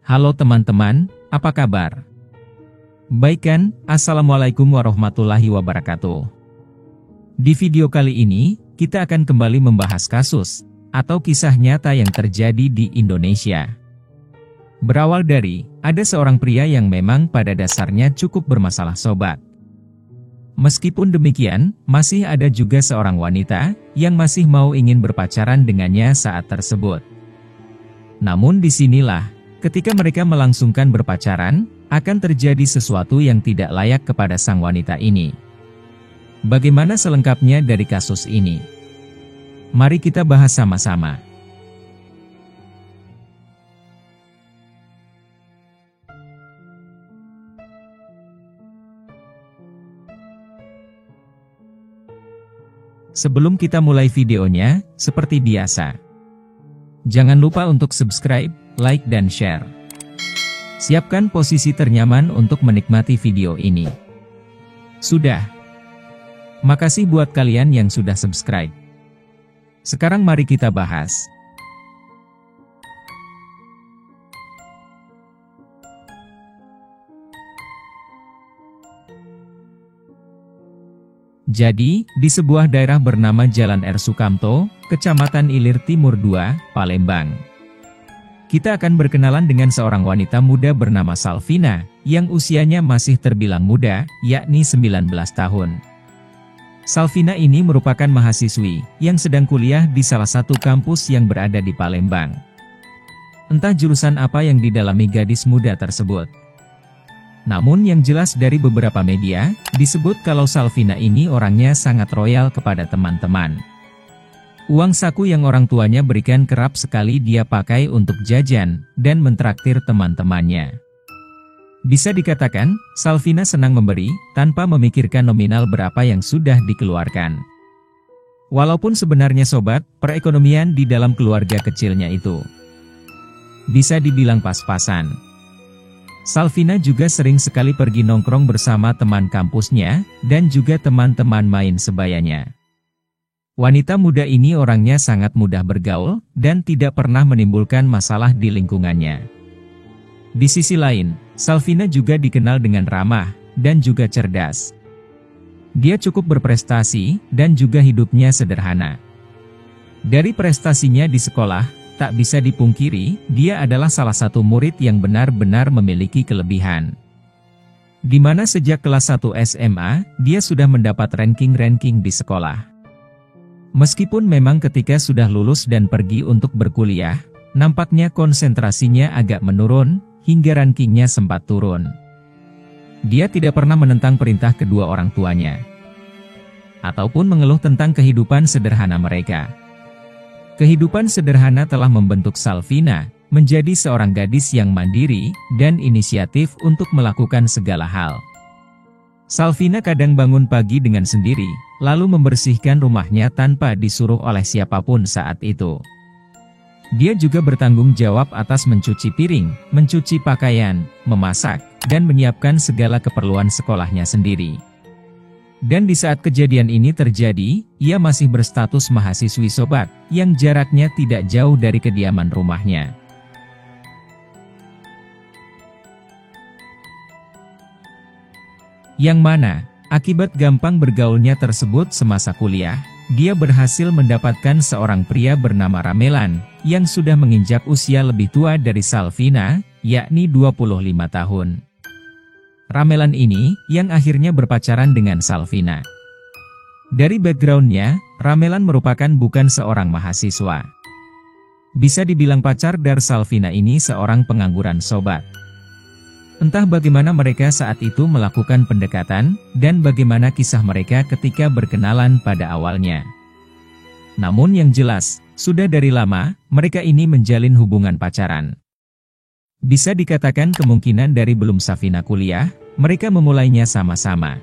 Halo teman-teman, apa kabar? Baik kan? Assalamualaikum warahmatullahi wabarakatuh. Di video kali ini, kita akan kembali membahas kasus atau kisah nyata yang terjadi di Indonesia. Berawal dari, ada seorang pria yang memang pada dasarnya cukup bermasalah sobat. Meskipun demikian, masih ada juga seorang wanita yang masih mau ingin berpacaran dengannya saat tersebut. Namun disinilah, ketika mereka melangsungkan berpacaran, akan terjadi sesuatu yang tidak layak kepada sang wanita ini. Bagaimana selengkapnya dari kasus ini? Mari kita bahas sama-sama. Sebelum kita mulai videonya, seperti biasa, jangan lupa untuk subscribe, like dan share. Siapkan posisi ternyaman untuk menikmati video ini. Sudah? Makasih buat kalian yang sudah subscribe. Sekarang mari kita bahas. Jadi, di sebuah daerah bernama Jalan R. Sukamto, Kecamatan Ilir Timur 2, Palembang. Kita akan berkenalan dengan seorang wanita muda bernama Salvina, yang usianya masih terbilang muda, yakni 19 tahun. Salvina ini merupakan mahasiswi, yang sedang kuliah di salah satu kampus yang berada di Palembang. Entah jurusan apa yang didalami gadis muda tersebut. Namun yang jelas dari beberapa media, disebut kalau Salvina ini orangnya sangat royal kepada teman-teman. Uang saku yang orang tuanya berikan kerap sekali dia pakai untuk jajan, dan mentraktir teman-temannya. Bisa dikatakan, Salvina senang memberi, tanpa memikirkan nominal berapa yang sudah dikeluarkan. Walaupun sebenarnya sobat, perekonomian di dalam keluarga kecilnya itu bisa dibilang pas-pasan. Salvina juga sering sekali pergi nongkrong bersama teman kampusnya, dan juga teman-teman main sebayanya. Wanita muda ini orangnya sangat mudah bergaul, dan tidak pernah menimbulkan masalah di lingkungannya. Di sisi lain, Salvina juga dikenal dengan ramah, dan juga cerdas. Dia cukup berprestasi, dan juga hidupnya sederhana. Dari prestasinya di sekolah, tak bisa dipungkiri, dia adalah salah satu murid yang benar-benar memiliki kelebihan. Di mana sejak kelas 1 SMA, dia sudah mendapat ranking-ranking di sekolah. Meskipun memang ketika sudah lulus dan pergi untuk berkuliah, nampaknya konsentrasinya agak menurun, hingga rankingnya sempat turun. Dia tidak pernah menentang perintah kedua orang tuanya, ataupun mengeluh tentang kehidupan sederhana mereka. Kehidupan sederhana telah membentuk Salvina menjadi seorang gadis yang mandiri dan inisiatif untuk melakukan segala hal. Salvina kadang bangun pagi dengan sendiri, lalu membersihkan rumahnya tanpa disuruh oleh siapapun saat itu. Dia juga bertanggung jawab atas mencuci piring, mencuci pakaian, memasak, dan menyiapkan segala keperluan sekolahnya sendiri. Dan di saat kejadian ini terjadi, ia masih berstatus mahasiswi sobat, yang jaraknya tidak jauh dari kediaman rumahnya. Yang mana, akibat gampang bergaulnya tersebut semasa kuliah, dia berhasil mendapatkan seorang pria bernama Ramelan, yang sudah menginjak usia lebih tua dari Salvina, yakni 25 tahun. Ramelan ini, yang akhirnya berpacaran dengan Salvina. Dari backgroundnya, Ramelan merupakan bukan seorang mahasiswa. Bisa dibilang pacar dari Salvina ini seorang pengangguran sobat. Entah bagaimana mereka saat itu melakukan pendekatan, dan bagaimana kisah mereka ketika berkenalan pada awalnya. Namun yang jelas, sudah dari lama, mereka ini menjalin hubungan pacaran. Bisa dikatakan kemungkinan dari belum Salvina kuliah, mereka memulainya sama-sama.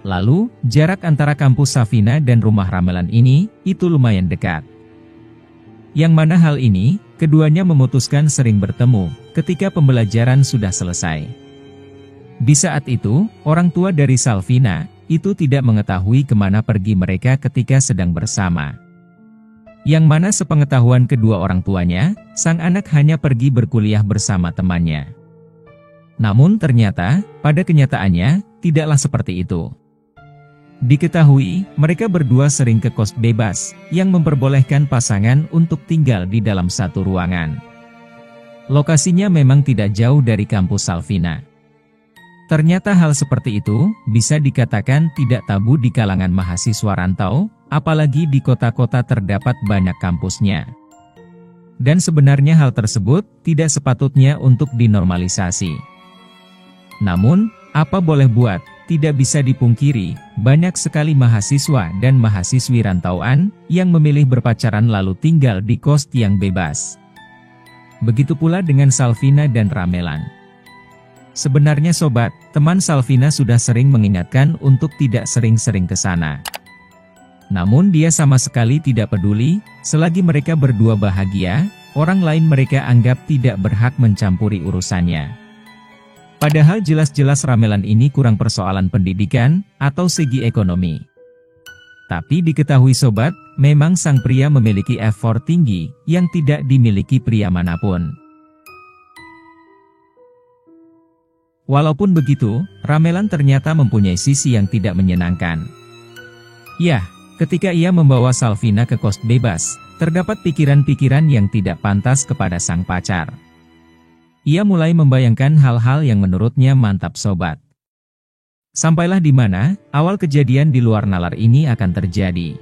Lalu, jarak antara kampus Salvina dan rumah Ramelan ini, itu lumayan dekat. Yang mana hal ini, keduanya memutuskan sering bertemu, ketika pembelajaran sudah selesai. Di saat itu, orang tua dari Salvina, itu tidak mengetahui kemana pergi mereka ketika sedang bersama. yang mana sepengetahuan kedua orang tuanya, sang anak hanya pergi berkuliah bersama temannya. Namun ternyata, pada kenyataannya, tidaklah seperti itu. Diketahui, mereka berdua sering ke kos bebas, yang memperbolehkan pasangan untuk tinggal di dalam satu ruangan. Lokasinya memang tidak jauh dari kampus Salvina. Ternyata hal seperti itu, bisa dikatakan tidak tabu di kalangan mahasiswa rantau, apalagi di kota-kota terdapat banyak kampusnya. Dan sebenarnya hal tersebut, tidak sepatutnya untuk dinormalisasi. Namun, apa boleh buat, tidak bisa dipungkiri, banyak sekali mahasiswa dan mahasiswi rantauan, yang memilih berpacaran lalu tinggal di kos yang bebas. Begitu pula dengan Salvina dan Ramelan. Sebenarnya sobat, teman Salvina sudah sering mengingatkan untuk tidak sering-sering ke sana. Namun dia sama sekali tidak peduli, selagi mereka berdua bahagia, orang lain mereka anggap tidak berhak mencampuri urusannya. Padahal jelas-jelas Ramelan ini kurang persoalan pendidikan, atau segi ekonomi. Tapi diketahui sobat, memang sang pria memiliki effort tinggi, yang tidak dimiliki pria manapun. Walaupun begitu, Ramelan ternyata mempunyai sisi yang tidak menyenangkan. Ya, ketika ia membawa Salvina ke kos bebas, terdapat pikiran-pikiran yang tidak pantas kepada sang pacar. Ia mulai membayangkan hal-hal yang menurutnya mantap sobat. Sampailah di mana, awal kejadian di luar nalar ini akan terjadi.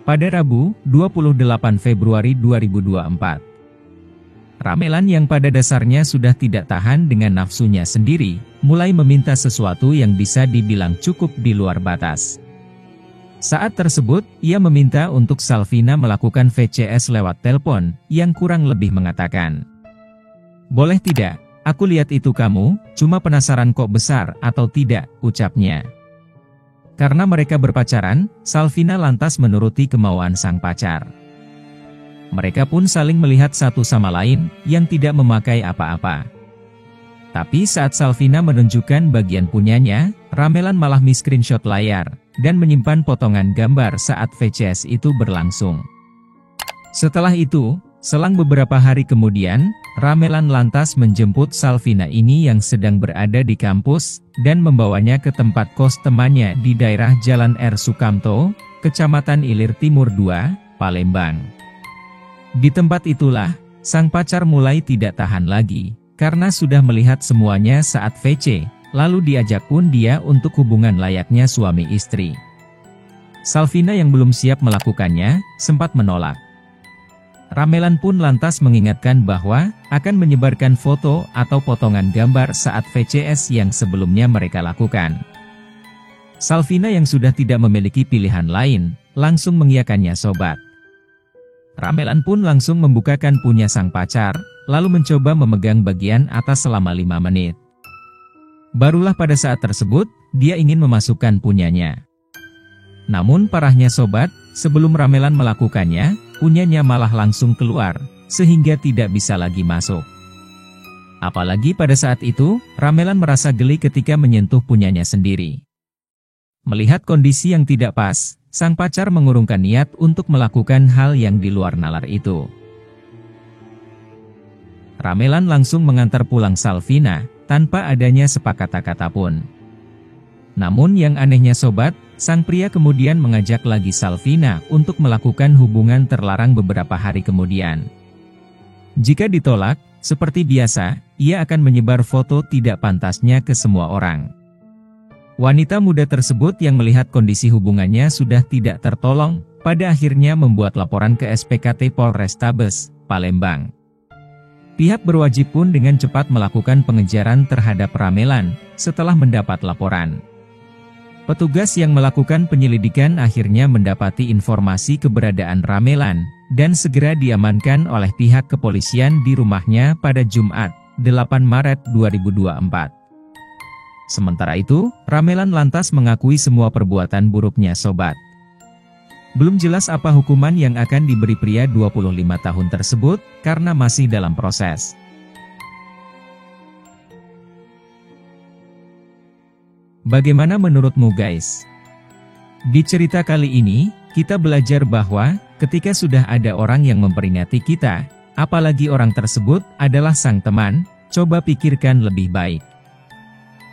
Pada Rabu, 28 Februari 2024. Ramelan yang pada dasarnya sudah tidak tahan dengan nafsunya sendiri, mulai meminta sesuatu yang bisa dibilang cukup di luar batas. Saat tersebut, ia meminta untuk Salvina melakukan VCS lewat telepon, yang kurang lebih mengatakan, "Boleh tidak, aku lihat itu kamu, cuma penasaran kok besar atau tidak," ucapnya. Karena mereka berpacaran, Salvina lantas menuruti kemauan sang pacar. Mereka pun saling melihat satu sama lain, yang tidak memakai apa-apa. Tapi saat Salvina menunjukkan bagian punyanya, Ramelan malah mi-screenshot layar, dan menyimpan potongan gambar saat VCS itu berlangsung. Setelah itu, selang beberapa hari kemudian, Ramelan lantas menjemput Salvina ini yang sedang berada di kampus, dan membawanya ke tempat kos temannya di daerah Jalan R. Sukamto, Kecamatan Ilir Timur 2, Palembang. Di tempat itulah, sang pacar mulai tidak tahan lagi, karena sudah melihat semuanya saat VC, lalu diajak pun dia untuk hubungan layaknya suami istri. Salvina yang belum siap melakukannya, sempat menolak. Ramelan pun lantas mengingatkan bahwa, akan menyebarkan foto atau potongan gambar saat VCS yang sebelumnya mereka lakukan. Salvina yang sudah tidak memiliki pilihan lain, langsung mengiyakannya sobat. Ramelan pun langsung membukakan punya sang pacar, lalu mencoba memegang bagian atas selama 5 menit. Barulah pada saat tersebut, dia ingin memasukkan punyanya. Namun parahnya sobat, sebelum Ramelan melakukannya, punyanya malah langsung keluar, sehingga tidak bisa lagi masuk. Apalagi pada saat itu, Ramelan merasa geli ketika menyentuh punyanya sendiri. Melihat kondisi yang tidak pas, sang pacar mengurungkan niat untuk melakukan hal yang di luar nalar itu. Ramelan langsung mengantar pulang Salvina, tanpa adanya sepakata-kata pun. Namun yang anehnya sobat, sang pria kemudian mengajak lagi Salvina untuk melakukan hubungan terlarang beberapa hari kemudian. Jika ditolak, seperti biasa, ia akan menyebar foto tidak pantasnya ke semua orang. Wanita muda tersebut yang melihat kondisi hubungannya sudah tidak tertolong, pada akhirnya membuat laporan ke SPKT Polrestabes, Palembang. Pihak berwajib pun dengan cepat melakukan pengejaran terhadap Ramelan, setelah mendapat laporan. Petugas yang melakukan penyelidikan akhirnya mendapati informasi keberadaan Ramelan, dan segera diamankan oleh pihak kepolisian di rumahnya pada Jumat, 8 Maret 2024. Sementara itu, Ramelan lantas mengakui semua perbuatan buruknya sobat. Belum jelas apa hukuman yang akan diberi pria 25 tahun tersebut, karena masih dalam proses. Bagaimana menurutmu guys? Di cerita kali ini, kita belajar bahwa, Ketika sudah ada orang yang memperingati kita, apalagi orang tersebut adalah sang teman, coba pikirkan lebih baik.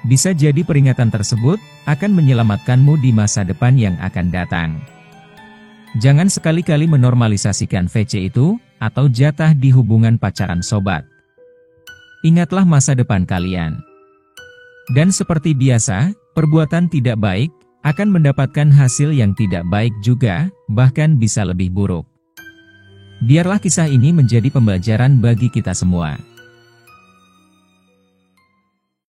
Bisa jadi peringatan tersebut akan menyelamatkanmu di masa depan yang akan datang. Jangan sekali-kali menormalisasikan VC itu, atau jatah di hubungan pacaran sobat. Ingatlah masa depan kalian. Dan seperti biasa, perbuatan tidak baik akan mendapatkan hasil yang tidak baik juga, bahkan bisa lebih buruk. Biarlah kisah ini menjadi pembelajaran bagi kita semua.